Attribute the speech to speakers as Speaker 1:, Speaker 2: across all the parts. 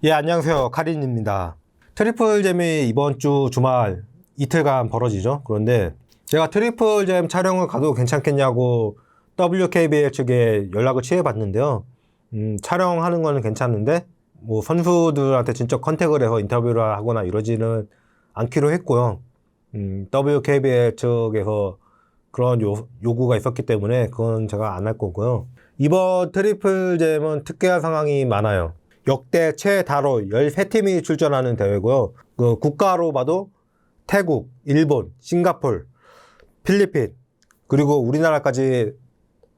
Speaker 1: 예, 안녕하세요. 카린입니다. 트리플잼이 이번 주 주말 이틀간 벌어지죠. 그런데 제가 트리플잼 촬영을 가도 괜찮겠냐고 WKBL 측에 연락을 취해봤는데요. 촬영하는 거는 괜찮은데 뭐 선수들한테 진짜 컨택을 해서 인터뷰를 하거나 이러지는 않기로 했고요. WKBL 측에서 그런 요구가 있었기 때문에 그건 제가 안 할 거고요. 이번 트리플잼은 특이한 상황이 많아요. 역대 최다로 13팀이 출전하는 대회고요. 그 국가로 봐도 태국, 일본, 싱가폴, 필리핀, 그리고 우리나라까지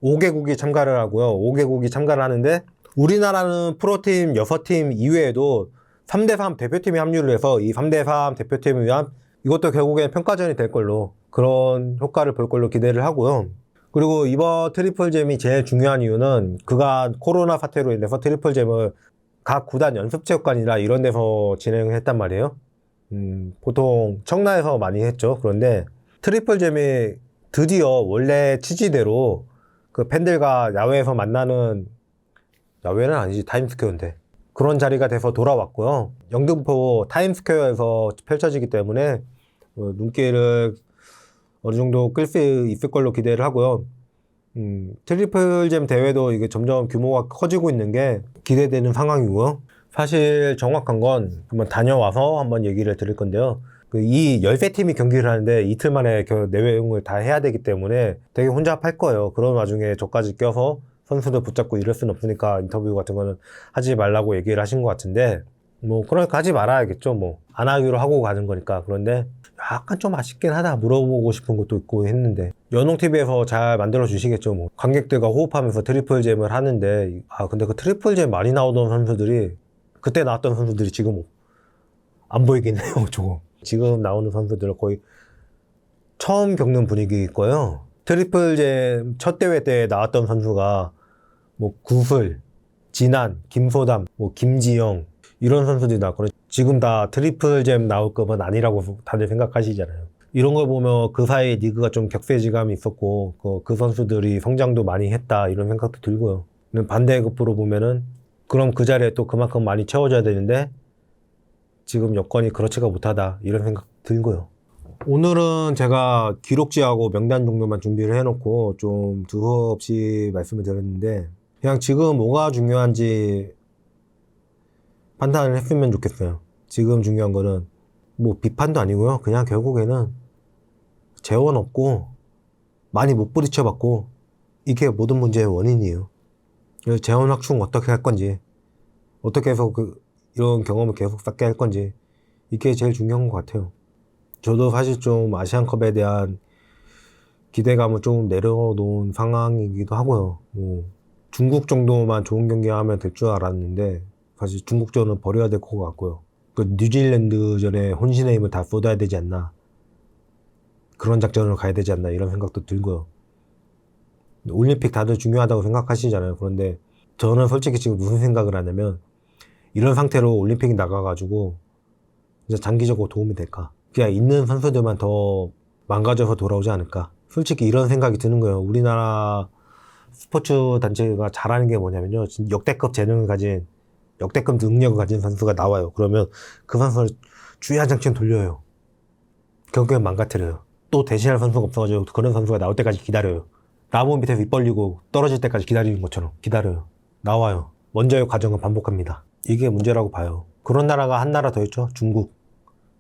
Speaker 1: 5개국이 참가를 하고요. 5개국이 참가를 하는데 우리나라는 프로팀 6팀 이외에도 3대3 대표팀이 합류를 해서 이 3대3 대표팀을 위한 이것도 결국엔 평가전이 될 걸로 그런 효과를 볼 걸로 기대를 하고요. 그리고 이번 트리플잼이 제일 중요한 이유는 그간 코로나 사태로 인해서 트리플잼을 각 구단 연습체육관이나 이런 데서 진행을 했단 말이에요. 보통 청라에서 많이 했죠. 그런데 트리플잼이 드디어 원래 취지대로 그 팬들과 야외에서 만나는, 야외는 아니지, 타임스퀘어인데 그런 자리가 돼서 돌아왔고요. 영등포 타임스퀘어에서 펼쳐지기 때문에 눈길을 어느 정도 끌 수 있을 걸로 기대를 하고요. 트리플잼 대회도 이게 점점 규모가 커지고 있는 게 기대되는 상황이고요. 사실 정확한 건 한번 다녀와서 한번 얘기를 드릴 건데요. 이 13팀이 경기를 하는데 이틀 만에 내외용을 다 해야 되기 때문에 되게 혼잡할 거예요. 그런 와중에 저까지 껴서 선수들 붙잡고 이럴 수는 없으니까 인터뷰 같은 거는 하지 말라고 얘기를 하신 것 같은데, 뭐 그러니까 하지 말아야겠죠. 뭐 안 하기로 하고 가는 거니까. 그런데 약간 좀 아쉽긴 하다 물어보고 싶은 것도 있고 했는데 연홍TV에서 잘 만들어 주시겠죠. 뭐 관객들과 호흡하면서 트리플잼을 하는데, 근데 그 트리플잼 많이 나오던 선수들이, 그때 나왔던 선수들이 지금 안 보이긴 해요. 조금 지금 나오는 선수들은 거의 처음 겪는 분위기일 거예요. 트리플잼 첫 대회 때 나왔던 선수가 뭐 구슬, 진한, 김소담, 뭐 김지영 이런 선수들이 나왔거든요. 지금 다 트리플잼 나올 거면 아니라고 다들 생각하시잖아요. 이런 걸 보면 그 사이에 리그가 좀 격세지감이 있었고 그 선수들이 성장도 많이 했다 이런 생각도 들고요. 반대급부로 보면은 그럼 그 자리에 또 그만큼 많이 채워져야 되는데 지금 여건이 그렇지가 못하다 이런 생각 들고요. 오늘은 제가 기록지하고 명단 정도만 준비를 해놓고 좀 두서없이 말씀을 드렸는데 그냥 지금 뭐가 중요한지 판단을 했으면 좋겠어요. 지금 중요한 거는 뭐 비판도 아니고요. 그냥 결국에는 재원 없고 많이 못 부딪혀봤고 이게 모든 문제의 원인이에요. 그래서 재원 확충 어떻게 할 건지, 어떻게 해서 이런 경험을 계속 쌓게 할 건지, 이게 제일 중요한 것 같아요. 저도 사실 좀 아시안컵에 대한 기대감을 좀 내려놓은 상황이기도 하고요. 뭐 중국 정도만 좋은 경기하면 될 줄 알았는데 사실 중국전은 버려야 될 것 같고요. 뉴질랜드전에 혼신의 힘을 다 쏟아야 되지 않나, 그런 작전으로 가야 되지 않나 이런 생각도 들고요. 올림픽 다들 중요하다고 생각하시잖아요. 그런데 저는 솔직히 지금 무슨 생각을 하냐면 이런 상태로 올림픽이 나가가지고 진짜 장기적으로 도움이 될까? 그냥 있는 선수들만 더 망가져서 돌아오지 않을까? 솔직히 이런 생각이 드는 거예요. 우리나라 스포츠 단체가 잘하는 게 뭐냐면요, 역대급 재능을 가진, 역대급 능력을 가진 선수가 나와요. 그러면 그 선수를 주야장창 돌려요. 결국엔 망가뜨려요. 또 대신할 선수가 없어가지고 그런 선수가 나올 때까지 기다려요. 나무 밑에서 입 벌리고 떨어질 때까지 기다리는 것처럼 기다려요. 나와요. 먼저의 과정은 반복합니다. 이게 문제라고 봐요. 그런 나라가 한 나라 더 있죠. 중국.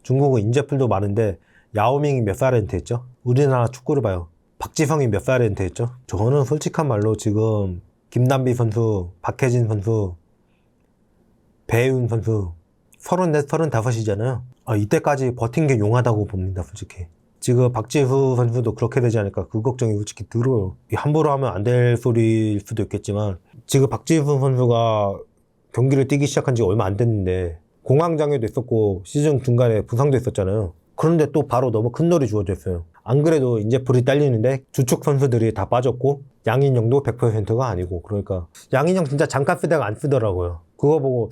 Speaker 1: 중국은 인재풀도 많은데 야오밍이 몇 살에 은퇴했죠? 우리나라 축구를 봐요. 박지성이 몇 살에 은퇴했죠? 저는 솔직한 말로 지금 김단비 선수, 박혜진 선수, 배윤 선수 34, 35이잖아요. 이때까지 버틴 게 용하다고 봅니다, 솔직히. 지금 박지수 선수도 그렇게 되지 않을까, 그 걱정이 솔직히 들어요. 함부로 하면 안 될 소리일 수도 있겠지만 지금 박지수 선수가 경기를 뛰기 시작한 지 얼마 안 됐는데 공황장애도 있었고 시즌 중간에 부상도 있었잖아요. 그런데 또 바로 너무 큰 돌이 주어졌어요. 안 그래도 인재풀이 딸리는데 주축 선수들이 다 빠졌고 양인영도 100%가 아니고, 그러니까 양인영 진짜 잠깐 쓰다가 안 쓰더라고요. 그거 보고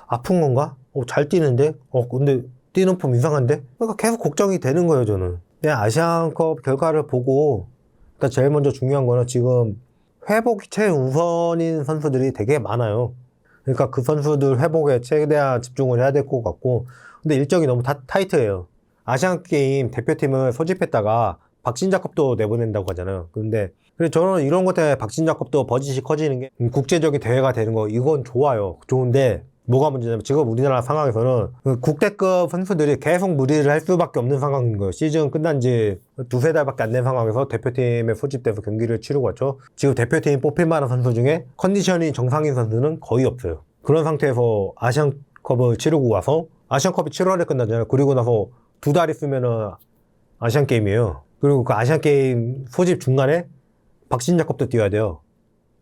Speaker 1: 아픈 건가? 잘 뛰는데? 근데 뛰는 폼 이상한데? 그러니까 계속 걱정이 되는 거예요, 저는. 그냥 아시안컵 결과를 보고 일단 제일 먼저 중요한 거는 지금 회복이 최우선인 선수들이 되게 많아요. 그러니까 그 선수들 회복에 최대한 집중을 해야 될 것 같고, 근데 일정이 너무 타이트해요. 아시안게임 대표팀을 소집했다가 박진자컵도 내보낸다고 하잖아요. 그래서 저는 이런 것 때문에 박진자컵도 버짓이 커지는 게 국제적인 대회가 되는 거, 이건 좋아요. 좋은데 뭐가 문제냐면 지금 우리나라 상황에서는 그 국대급 선수들이 계속 무리를 할 수밖에 없는 상황인 거예요. 시즌 끝난 지 두세 달밖에 안 된 상황에서 대표팀에 소집돼서 경기를 치르고 왔죠. 지금 대표팀 뽑힐 만한 선수 중에 컨디션이 정상인 선수는 거의 없어요. 그런 상태에서 아시안컵을 치르고 와서, 아시안컵이 7월에 끝나잖아요. 그리고 나서 두 달 있으면은 아시안게임이에요. 그리고 그 아시안게임 소집 중간에 박진자컵도 뛰어야 돼요.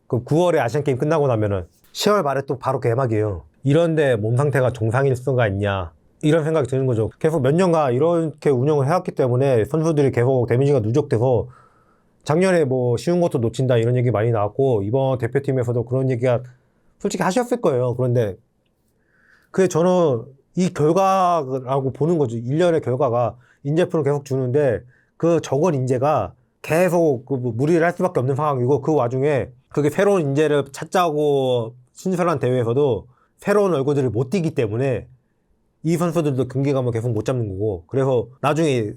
Speaker 1: 그 9월에 아시안게임 끝나고 나면은 10월 말에 또 바로 개막이에요. 이런데 몸 상태가 정상일 수가 있냐, 이런 생각이 드는 거죠. 계속 몇 년간 이렇게 운영을 해왔기 때문에 선수들이 계속 데미지가 누적돼서, 작년에 뭐 쉬운 것도 놓친다 이런 얘기 많이 나왔고, 이번 대표팀에서도 그런 얘기가 솔직히 하셨을 거예요. 그런데 그게 저는 이 결과라고 보는 거죠. 1년의 결과가 인재풀을 계속 주는데 그 적은 인재가 계속 그 무리를 할 수밖에 없는 상황이고, 그 와중에 그게 새로운 인재를 찾자고 신설한 대회에서도 새로운 얼굴들을 못 뛰기 때문에 이 선수들도 경기감을 계속 못 잡는 거고, 그래서 나중에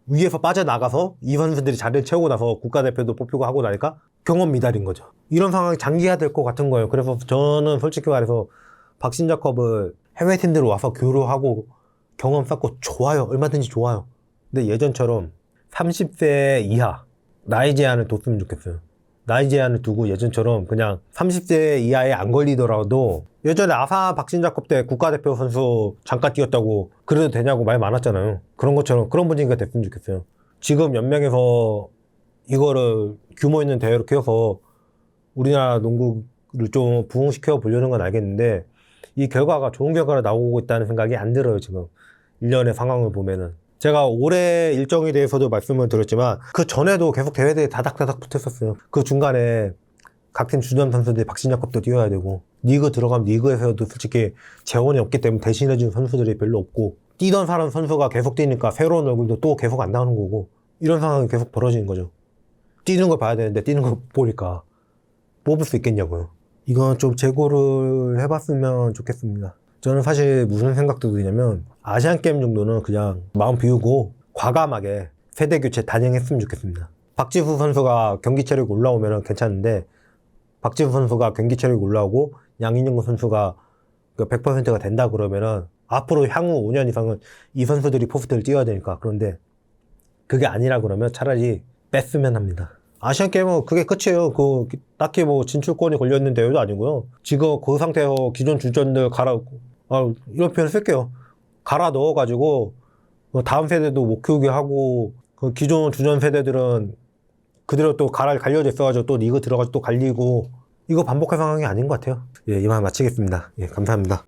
Speaker 1: 위에서 빠져나가서 이 선수들이 자리를 채우고 나서 국가대표도 뽑히고 하고 나니까 경험 미달인 거죠. 이런 상황이 장기화될 것 같은 거예요. 그래서 저는 솔직히 말해서 박신자컵을 해외 팀들 와서 교류하고 경험 쌓고 좋아요. 얼마든지 좋아요. 근데 예전처럼 30세 이하 나이 제한을 뒀으면 좋겠어요. 나이 제한을 두고 예전처럼 그냥 30세 이하에 안 걸리더라도, 예전에 아사 박신자컵 때 국가대표 선수 잠깐 뛰었다고 그래도 되냐고 말 많았잖아요. 그런 것처럼 그런 분위기가 됐으면 좋겠어요. 지금 연맹에서 이거를 규모 있는 대회로 키워서 우리나라 농구를 좀 부흥시켜 보려는 건 알겠는데, 이 결과가 좋은 결과가 나오고 있다는 생각이 안 들어요. 지금 1년의 상황을 보면은. 제가 올해 일정에 대해서도 말씀을 드렸지만 그 전에도 계속 대회들이 다닥다닥 붙었었어요. 그 중간에 각 팀 주전 선수들이 박신자컵도 뛰어야 되고, 리그 들어가면 리그에서도 솔직히 재원이 없기 때문에 대신해주는 선수들이 별로 없고, 뛰던 사람 선수가 계속 뛰니까 새로운 얼굴도 또 계속 안 나오는 거고, 이런 상황이 계속 벌어지는 거죠. 뛰는 걸 봐야 되는데 뛰는 거 보니까 뽑을 수 있겠냐고요. 이건 좀 재고를 해봤으면 좋겠습니다. 저는 사실 무슨 생각도 드냐면, 아시안게임 정도는 그냥 마음 비우고 과감하게 세대 교체 단행했으면 좋겠습니다. 박지수 선수가 경기 체력이 올라오면 괜찮은데, 박지수 선수가 경기 체력이 올라오고 양인영 선수가 100%가 된다 그러면은 앞으로 향후 5년 이상은 이 선수들이 포스트를 뛰어야 되니까. 그런데 그게 아니라 그러면 차라리 뺐으면 합니다. 아시안게임은 그게 끝이에요. 딱히 뭐 진출권이 걸려있는 대회도 아니고요. 지금 그 상태에서 기존 주전들 이런 표현 쓸게요. 갈아 넣어가지고 다음 세대도 못 키우게 하고, 그 기존 주전 세대들은 그대로 또 갈려져 있어가지고 또 리그 들어가서 또 갈리고, 이거 반복할 상황이 아닌 것 같아요. 예, 이만 마치겠습니다. 예, 감사합니다.